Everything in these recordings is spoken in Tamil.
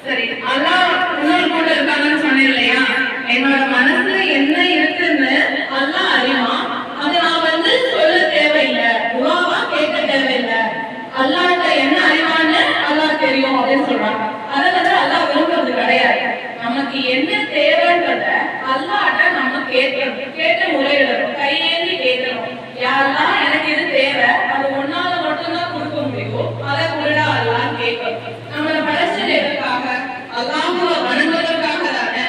சரி, அல்லாஹ் இன்னொரு கூட இருக்காங்கன்னு சொன்னேன் இல்லையா? என்னோட மனசுல என்ன இருக்குன்னு அல்லாஹ் அறிவான். அதை நான் சொல்ல தேவையில்லை, துஆவா கேட்க தேவையில்லை. அல்லாஹ்ட்ட என்ன அறிவான்னு அல்லாஹ் தெரியும் அப்படின்னு சொல்றாங்க. அதை அல்லாஹ் விரும்புறது கிடையாது. நமக்கு என்ன தேவைன்றத அல்லாஹ்ட்ட நம்ம கேட்டு முறையிடணும், கையேந்தி கேட்கணும். யாரெல்லாம் எனக்கு இது தேவை, அது ஒன்னால மட்டும்தான் கொடுக்க முடியும், அதை கொடுடா அல்லாஹ் கேட்கணும். நம்மளை படைச்சது எதுக்காக? அல்லாஹ்வை வணங்குவதற்காக தானே.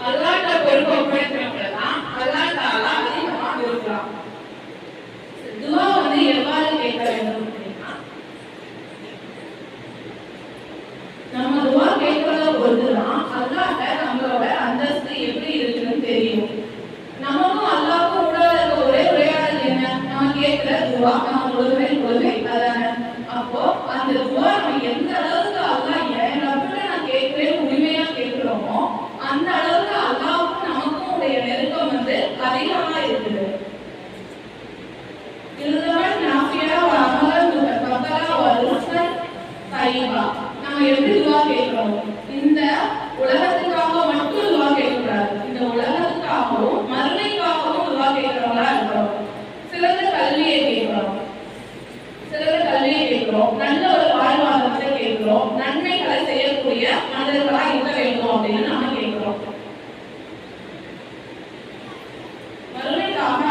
அல்லாஹ்ட்ட பொறுப்பு ஒப்படைக்கிறவங்கதான் அல்லாஹ் தஆலா அதிகமா விரும்புறான். துஆ எவ்வாறு கேட்க வேண்டும் அப்படின்னா, நம்ம துஆ கேட்கறத பொறுத்துதான் அல்லாஹ்ட்ட நம்மளோட அந்தஸ்து எப்படி இருக்குன்னு தெரியும். நமக்கும் அல்லாஹ்க்கும் உள்ள ஒரே உரையாடல் என்ன? நம்ம கேட்கிற துஆ நம்ம கொள்கை அதானே. அப்போ அந்த துஆ நம்ம எந்த அளவுக்கு அல்லாஹ் என் ரப்பிட்ட நான் கேட்கிறேன் உரிமையா கேட்கிறோமோ அந்த அளவுக்கு அல்லாஹ்வுக்கும் நமக்கும் உடைய நெருக்கம் அதிகமா இருக்குது. இதுதான் நாஃபியா வஅமலன் முத்தகபலா வருஸ்ஸன் தைபா. நம்ம எப்படி துஆ கேட்கிறோம்? இந்த உலகத்துக்காக மட்டும் துஆ கேட்கக்கூடாது, இந்த உலகத்துக்காகவும் மறுமைக்காகவும் துஆ கேட்கிறவங்களா இருக்கிறோம். சிலர் கல்வியை கேட்கிறோம், நல்ல ஒரு வாழ்வாதாரத்தை கேட்கிறோம், நன்மைகளை செய்யக்கூடிய மனிதர்களா இருக்க வேண்டும் அப்படின்னு நம்ம கேட்கிறோம். மறுமைக்காக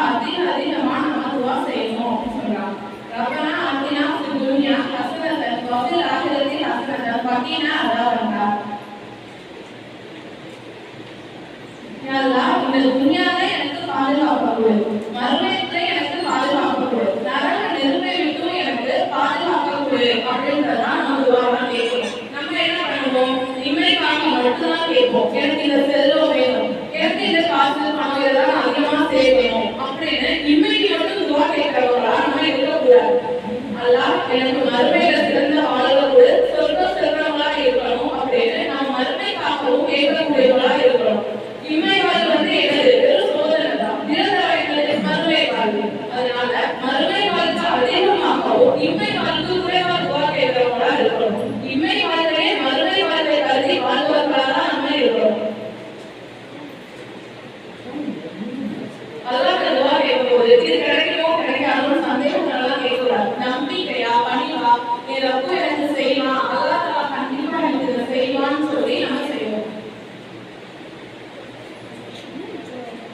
அதிகமா நம்ம துஆ செய்யணும் அப்படின்னு சொல்றாங்க. ரப்பனா ஆத்தினா ஃபித் துன்யா ஹஸனத்தன் வ ஃபில் ஆখিরাতি ஹஸனத்தன் வ கீனா அஸாபன்னார். யா அல்லாஹ், இந்த துன்யால எனக்கு பாதுகாப்பு கொடு, மறுமையில எனக்கு பாதுகாப்பு கொடு, நரக நெருப்பை விட்டு எனக்கு பாதுகாப்பு கொடு அப்படின்றதான் நம்ம துஆவா கேட்கிறோம். நம்ம என்ன பண்ணுவோம்? இம்மைக்காக மட்டும்தான் கேட்போம். எனக்கு இந்த செல்வம் வேணும், எனக்கு இந்த காசு பணம் இதெல்லாம் அதிகமா சேரணும் அப்படின்னு இம்மைக்கு மட்டும் துஆ கேட்கிறவங்களா நம்ம இருக்கக்கூடாது. அல்லாஹ் எனக்கு மறுமையில சிறந்த வாழ்வை கொடு, சொர்க்கம் செல்வங்களா இருக்கணும் அப்படின்னு நம்ம மறுமைக்காகவும் கேட்கக்கூடியவங்களா இருக்கணும். இம்மை வாழ்வு என்னது? வெறும் சோதனை தான். நிரந்தர மறுமை வாழ்வு. அதனால மறுமை வாழ்க்கை அதிகமாகவும் இம்மை வாழ்க்கை குறைவா துஆ கேட்கிறவங்களா இருக்கணும். இம்மை வாழ்க்கையே மறுமை வாழ்க்கை கருதி வாழ்வர்களா தான் நம்ம இருக்கணும். அல்லாஹ் துஆ கேட்கும்போது இது கிடைக்குமோ கிடைக்காதோ சந்தேகங்களா கேட்கக்கூடாது. நம்பிக்கையா, பணிவா, நீ ரப்பு எனக்கு செய்வான், அல்லாஹ் தஆலா கண்டிப்பா எனக்கு இதை செய்வான்னு சொல்லி நம்ம செய்வோம்.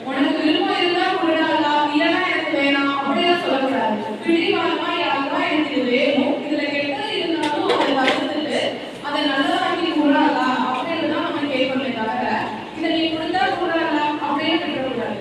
உனக்கு விருப்பம் இருந்தா கொடுடா அல்லாஹ், இல்லைன்னா எனக்கு வேணாம் அப்படின்னு சொல்லக்கூடாது. பிடிவாதமா யாருக்கா எனக்கு இது வேணும், இதுல கெட்டது இருந்தாலும் அதை வளர்த்துட்டு அதை நல்லதாக்கி கொடுடா அல்லாஹ் அப்படின்னு தான் நம்ம கேட்கணுமே தவிர இதை நீ கொடுத்தா கொடுடா அல்லாஹ் அப்படின்னு கேட்கக்கூடாது.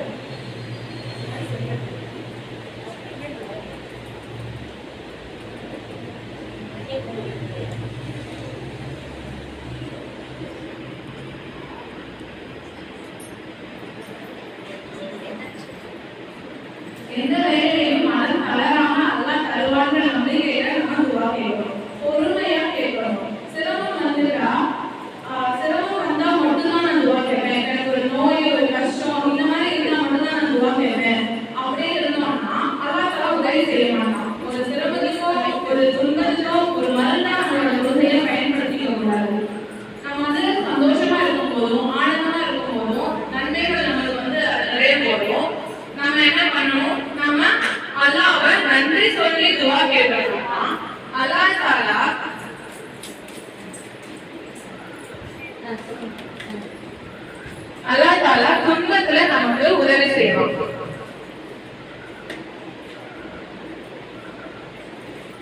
எந்த வேலையிலையும் மனம் தளராம அல்லாஹ் தருவான்ற நம்பிக்கையில நம்ம துஆ கேட்கணும், பொறுமையா கேட்கணும். சிரமம் வந்தா மட்டும்தான் நான் துஆ கேட்பேன், எனக்கு ஒரு நோய் ஒரு கஷ்டம் இந்த மாதிரி இருந்தா மட்டும்தான் நான் துஆ கேட்பேன் அப்படின்னு இருந்தோம்னா அல்லாஹ் தஆலா உதவி செய்ய மாட்டான். ஒரு சிரமத்துக்கோ ஒரு துன்பத்துக்கோ ஒரு மருந்தா நம்மளோட உதவியை பயன்படுத்திக்க கூடாது. நம்ம சந்தோஷமா இருக்கும் போதும் ஆனந்தமா இருக்கும் போதும் நன்மைகள் நம்மளுக்கு நிறைய போடும். நம்ம என்ன பண்ணணும்? நம்ம அல்லாஹ்வை நன்றி சொல்லி துஆ கேட்கணும்னா அல்லாஹ் தஆலா துன்பத்துல நமக்கு உதவி செய்வான்.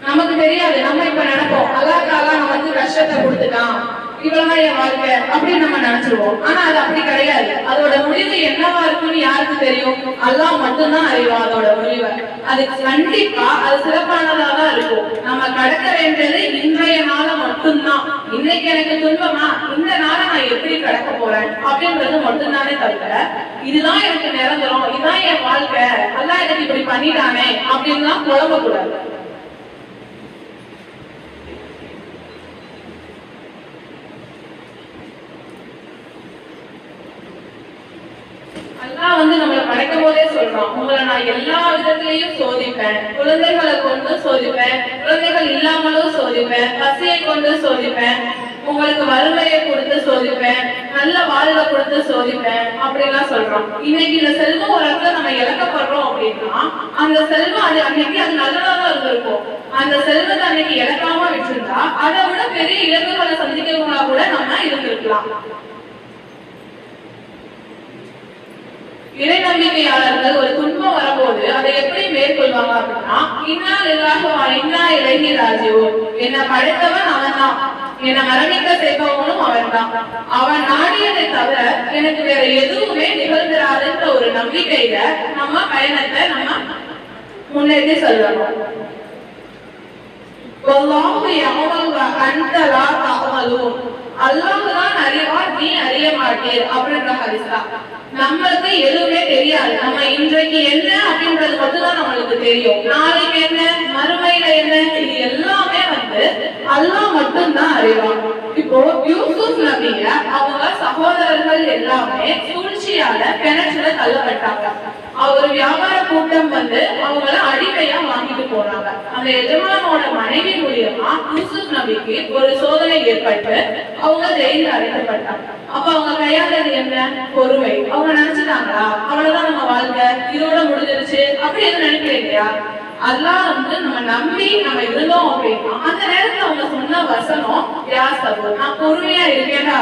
நமக்கு தெரியாது, நம்ம இப்ப நினைப்போம் அல்லாஹ் தஆலா நமக்கு கஷ்டத்தை கொடுத்துட்டான், இவ்வளவுதான் என் வாழ்க்கை அப்படின்னு நம்ம நினைச்சிருவோம். ஆனா அது அப்படி கிடையாது. அதோட முடிவு என்னவா இருக்குன்னு யாருக்கு தெரியும்? அல்லாஹ் மட்டும்தான் அறிவான் அதோட முடிவை. அது கண்டிப்பா அது சிறப்பானதா தான் இருக்கும். நம்ம கடக்க வேண்டியது இன்றைய நாள மட்டும்தான். இன்னைக்கு எனக்கு துன்பமா, இந்த நாளை நான் எப்படி கடக்க போறேன் அப்படின்றது மட்டும்தானே தவிர இதுதான் எனக்கு நிரந்தரம், இதுதான் என் வாழ்க்கை, அல்லாஹ் எனக்கு இப்படி பண்ணிட்டானே அப்படின்னு தான் புலம்ப கூடாது. உங்களை நான் எல்லா விதத்திலையும் சோதிப்பேன். குழந்தைகளை கொண்டு சோதிப்பேன், குழந்தைகள் இல்லாமலும் சோதிப்பேன், பசியை கொண்டு சோதிப்பேன், உங்களுக்கு வறுமையை கொடுத்து சோதிப்பேன், நல்ல வாழ்வை கொடுத்து சோதிப்பேன் அப்படின்லாம் சொல்றோம். இன்னைக்கு இந்த செல்வம் ஒரு இடத்துல நம்ம இழக்கப்படுறோம் அப்படின்னா அந்த செல்வம் அது அன்னைக்கு அது நல்லதாக இருந்திருக்கும். அந்த செல்வத்தை அன்னைக்கு இழக்காம விட்டுருந்தா அதை விட பெரிய இழப்புகளை சந்திக்கிறவங்களா கூட நம்ம இருந்திருக்கலாம். இறை நம்பிக்கையாளர்கள் ஒரு துன்பம் வரும்போது அதை எப்படி மேற்கொள்வாங்க அப்படின்னா, இன்னால் எல்லாரும் இன்னா இலகி ராஜிவோ, என்னை படைத்தவன் அவன் தான், என்னை மரணிக்க செய்பவனும் அவன் தான், அவன் நாடியதை தவிர எனக்கு வேற எதுவுமே நிகழ்ந்துராதுன்ற ஒரு நம்பிக்கையில நம்ம பயணத்தை நம்ம முன்னேற்றி செல்லணும். அல்லாஹ்தான் அறிவார், நீ அறிய மாட்டீர் அப்படின்ற ஹதீஸ். நம்மளுக்கு எதுவுமே தெரியாது. நம்ம இன்றைக்கு என்ன அப்படின்றது மட்டும்தான் நம்மளுக்கு தெரியும். நாளைக்கு என்ன, மறுமையில என்ன, இது எல்லாமே அல்லாஹ் மட்டும்தான் அறிவார். இப்போ யூசுப் நபிய அவங்க சகோதரர்கள் எல்லாமே சூழ்ச்சியால கிணற்றுல தள்ளப்பட்டாங்க. ஒரு வியாபார கூட்டம் அவங்கள அடிமையா வாங்கிட்டு போறாங்க. அந்த எஜமானோட மனைவி மூலியமா யூசுப் நபிக்கு ஒரு சோதனை ஏற்பட்டு அவங்க ஜெயில அடைக்கப்பட்டாங்க. அப்ப அவங்க கையாண்டது என்ன? பொறுமை. அவங்க நினைச்சுட்டாங்களா அவ்வளவுதான் நம்ம வாழ்க்கை இதோட முடிஞ்சிருச்சு அப்படி எதுவும் நினைக்கிறீங்களா? அல்லாஹ் நம்ம நம்பி நம்ம இருந்தோம் அப்படின்னா அந்த நேரத்துல அவங்க சொன்ன வசனம் யா சபூர், நான் பொறுமையா இருக்கேன்